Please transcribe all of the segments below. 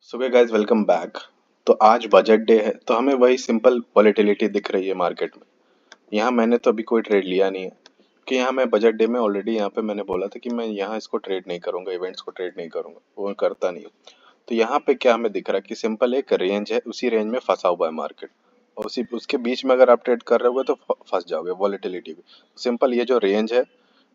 सुबह guys, welcome back. तो आज बजट डे है, तो हमें वही सिंपल वॉलेटिलिटी दिख रही है मार्केट में। यहाँ मैंने तो अभी कोई ट्रेड लिया नहीं है कि यहाँ मैं बजट डे में ऑलरेडी यहाँ पे मैंने बोला था कि मैं यहाँ इसको ट्रेड नहीं करूंगा, इवेंट्स को ट्रेड नहीं करूंगा, वो मैं करता नहीं हूँ। तो यहाँ पे क्या हमें दिख रहा है कि सिंपल एक रेंज है, उसी रेंज में फंसा हुआ है मार्केट। और उसी उसके बीच में अगर आप ट्रेड कर रहे हो तो फंस जाओगे वॉलेटिलिटी में। सिंपल ये जो रेंज है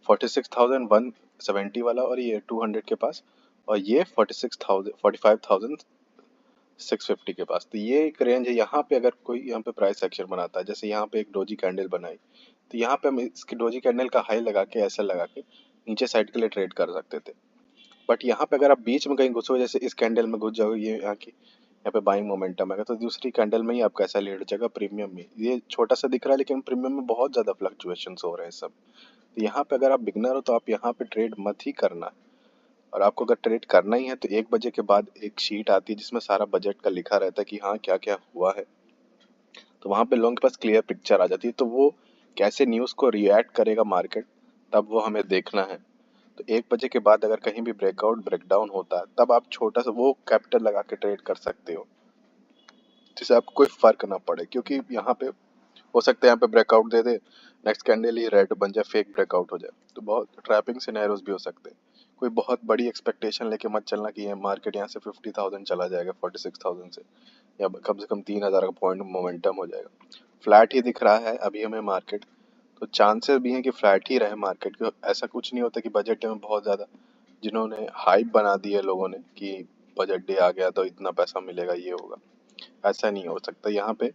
46,170 वाला, और ये 200 के पास, और ये 45,650 के पास। तो ये एक रेंज है। यहाँ पे अगर कोई यहाँ पे प्राइस एक्शन बनाता है, जैसे यहाँ पे एक डोजी कैंडल बनाई, तो यहाँ पे हम इसकी डोजी कैंडल का हाई लगा के, ऐसा लगा के नीचे साइड के लिए ट्रेड कर सकते थे। बट यहाँ पे अगर आप बीच में कहीं घुसो, जैसे इस कैंडल में घुस जाओगे, ये यहाँ पे बाइंग मोमेंटम आएगा, तो दूसरी कैंडल में ही आपका ऐसा लेट जाएगा प्रीमियम में। ये छोटा सा दिख रहा है, लेकिन प्रीमियम में बहुत ज्यादा फ्लक्चुएशंस हो रहे हैं सब। तो यहाँ पे अगर आप बिगनर हो तो आप यहाँ पे ट्रेड मत ही करना। और आपको अगर ट्रेड करना ही है तो 1 बजे के बाद एक शीट आती है जिसमें सारा बजट का लिखा रहता है कि हाँ क्या क्या हुआ है। तो वहाँ पे लोगों के पास क्लियर पिक्चर आ जाती है, तो वो कैसे न्यूज़ को रिएक्ट करेगा मार्केट, तब वो हमें देखना है। तो 1 बजे के बाद अगर कहीं भी ब्रेकआउट ब्रेकडाउन होता है, तब आप छोटा सा वो कैपिटल लगा के ट्रेड कर सकते हो, जिससे आपको कोई फर्क ना पड़े। क्योंकि यहाँ पे हो सकता है यहाँ पे ब्रेकआउट दे दे, नेक्स्ट कैंडल ही रेड बन जाए, फेक ब्रेकआउट हो जाए, तो बहुत ट्रैपिंग सिनेरियोज भी हो सकते हैं। कोई बहुत बड़ी एक्सपेक्टेशन लेके मत चलना कि ये मार्केट यहाँ से 50,000 चला जाएगा 46,000 से, या कम से कम 3,000 का पॉइंट मोमेंटम हो जाएगा। फ्लैट ही दिख रहा है अभी हमें मार्केट, तो चांसेस भी हैं कि फ्लैट ही रहे मार्केट के। ऐसा कुछ नहीं होता कि बजट में बहुत ज़्यादा जिन्होंने हाइप बना दी है लोगों ने कि बजट डे आ गया तो इतना पैसा मिलेगा, ये होगा, ऐसा नहीं हो सकता। यहाँ पे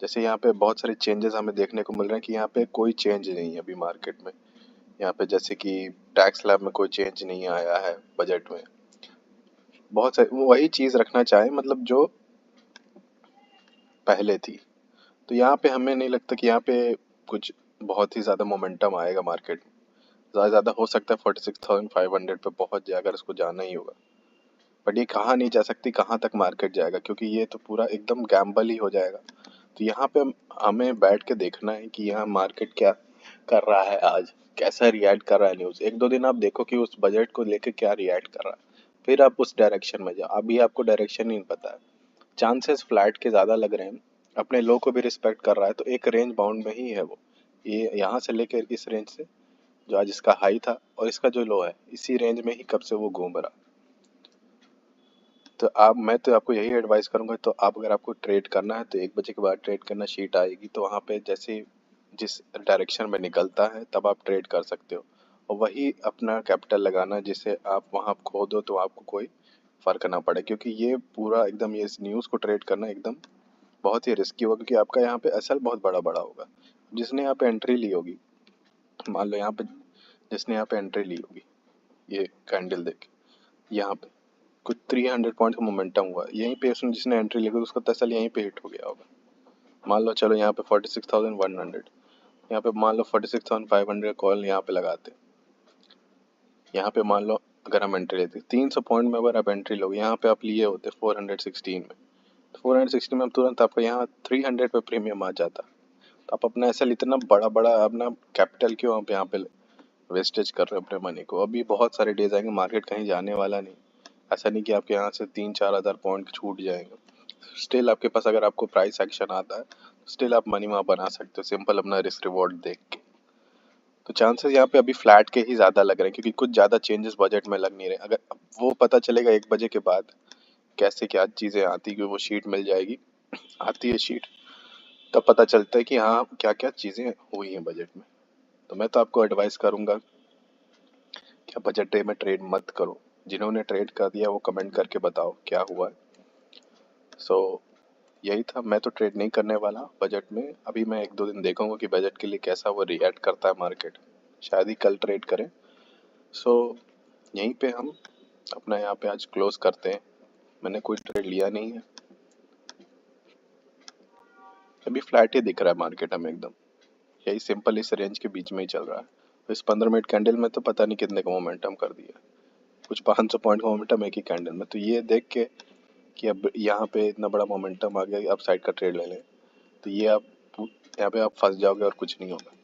जैसे यहाँ पे बहुत सारे चेंजेस हमें देखने को मिल रहे हैं कि यहाँ पे कोई चेंज नहीं है अभी मार्केट में। यहाँ पे जैसे कि टैक्स स्लैब में कोई चेंज नहीं आया है बजट में। बहुत सारी वो वही चीज़ रखना चाहे, मतलब जो पहले थी। तो यहाँ पे हमें नहीं लगता कि यहाँ पे कुछ बहुत ही ज़्यादा मोमेंटम आएगा मार्केट में। ज़्यादा से ज़्यादा हो सकता है 46,500 पे पहुँच जाए अगर इसको जाना ही होगा। बट ये कहाँ नहीं जा सकती, कहाँ तक मार्केट जाएगा, क्योंकि ये तो पूरा एकदम गैम्बल ही हो जाएगा। तो यहाँ पे हमें बैठ के देखना है कि यहाँ मार्केट क्या कर रहा है, आज कैसा रिएक्ट कर रहा है न्यूज़। 1-2 दिन आप देखो कि उस बजट को लेके क्या रिएक्ट कर रहा है, फिर आप उस डायरेक्शन में जाओ। अभी आपको डायरेक्शन नहीं पता है, चांसेस फ्लैट के ज़्यादा लग रहे हैं। अपने लो को भी रिस्पेक्ट कर रहा है, तो एक रेंज बाउंड में ही है वो। ये यहाँ से लेकर इस रेंज से, जो आज इसका हाई था और इसका जो लो है, इसी रेंज में ही कब से वो घूम रहा। तो आप मैं तो आपको यही एडवाइस करूंगा, तो आप अगर आपको ट्रेड करना है तो 1 बजे के बाद ट्रेड करना। शीट आएगी तो वहाँ पे जैसे जिस डायरेक्शन में निकलता है तब आप ट्रेड कर सकते हो, और वही अपना कैपिटल लगाना जिससे आप वहाँ खो दो तो आपको कोई फर्क ना पड़े। क्योंकि ये पूरा एकदम ये इस न्यूज़ को ट्रेड करना एकदम बहुत ही रिस्की होगा, क्योंकि आपका यहाँ पे एसएल बहुत बड़ा बड़ा होगा। जिसने यहाँ पे एंट्री ली होगी, मान लो यहाँ पे जिसने यहाँ पे एंट्री ली होगी, ये कैंडल देख यहाँ पे कुछ 300 पॉइंट का मोमेंटम हुआ, यहीं पे उसने जिसने एंट्री ली होगी उसका तसल यहीं पे हिट हो गया होगा। मान लो चलो यहाँ पे 46,100, यहाँ पे मान लो 46,500 कॉल यहाँ पे लगाते, यहाँ पे मान लो अगर हम एंट्री लेते 300 पॉइंट में, अगर आप एंट्री लोगे यहाँ पे आप लिए होते 416 में, तो 416 में तुरंत आपका यहाँ 300 पे प्रीमियम आ जाता। तो आप अपना ऐसा इतना बड़ा बड़ा अपना कैपिटल क्यों आप यहाँ पे वेस्टेज कर रहे हो अपने मनी को। अभी बहुत सारे डेज आएंगे, मार्केट कहीं जाने वाला नहीं। ऐसा नहीं कि आपके यहाँ से 3-4 हज़ार पॉइंट छूट जाएंगे। स्टिल आपके पास अगर आपको प्राइस एक्शन आता है, स्टिल आप मनी वहाँ बना सकते हो, सिंपल अपना रिस्क रिवॉर्ड देख के। तो चांसेस यहाँ पे अभी फ्लैट के ही ज़्यादा लग रहे हैं, क्योंकि कुछ ज़्यादा चेंजेस बजट में लग नहीं रहे। अगर वो पता चलेगा 1 बजे के बाद कैसे क्या चीज़ें आती, कि वो शीट मिल जाएगी, आती है शीट, तब पता चलता है कि हाँ क्या क्या चीज़ें हुई हैं बजट में। तो मैं तो आपको एडवाइस करूंगा कि आप बजट डे में ट्रेड मत करो। जिन्होंने ट्रेड कर दिया वो कमेंट करके बताओ क्या हुआ है। सो यही था, मैं तो ट्रेड नहीं करने वाला बजट में। अभी मैं 1-2 दिन देखूंगा कि बजट के लिए कैसा वो रिएक्ट करता है मार्केट, शायद ही कल ट्रेड करें। सो यहीं पे हम अपना यहाँ पे आज क्लोज करते हैं। मैंने कोई ट्रेड लिया नहीं है, अभी फ्लैट ही दिख रहा है मार्केट हमें एकदम, यही सिंपल इस रेंज के बीच में ही चल रहा है। तो इस 15 मिनट कैंडल में तो पता नहीं कितने का मोमेंटम कर दिया, कुछ 500 पॉइंट का मोमेंटम एक ही कैंडल में। तो ये देख के कि अब यहाँ पे इतना बड़ा मोमेंटम आ गया, आप साइड का ट्रेड ले लें, तो ये आप यहाँ पे आप फंस जाओगे और कुछ नहीं होगा।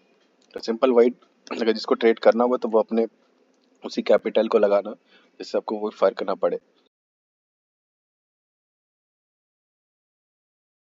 तो सिंपल वाइट, अगर जिसको ट्रेड करना होगा तो वो अपने उसी कैपिटल को लगाना, जिससे आपको कोई फर्क ना पड़े।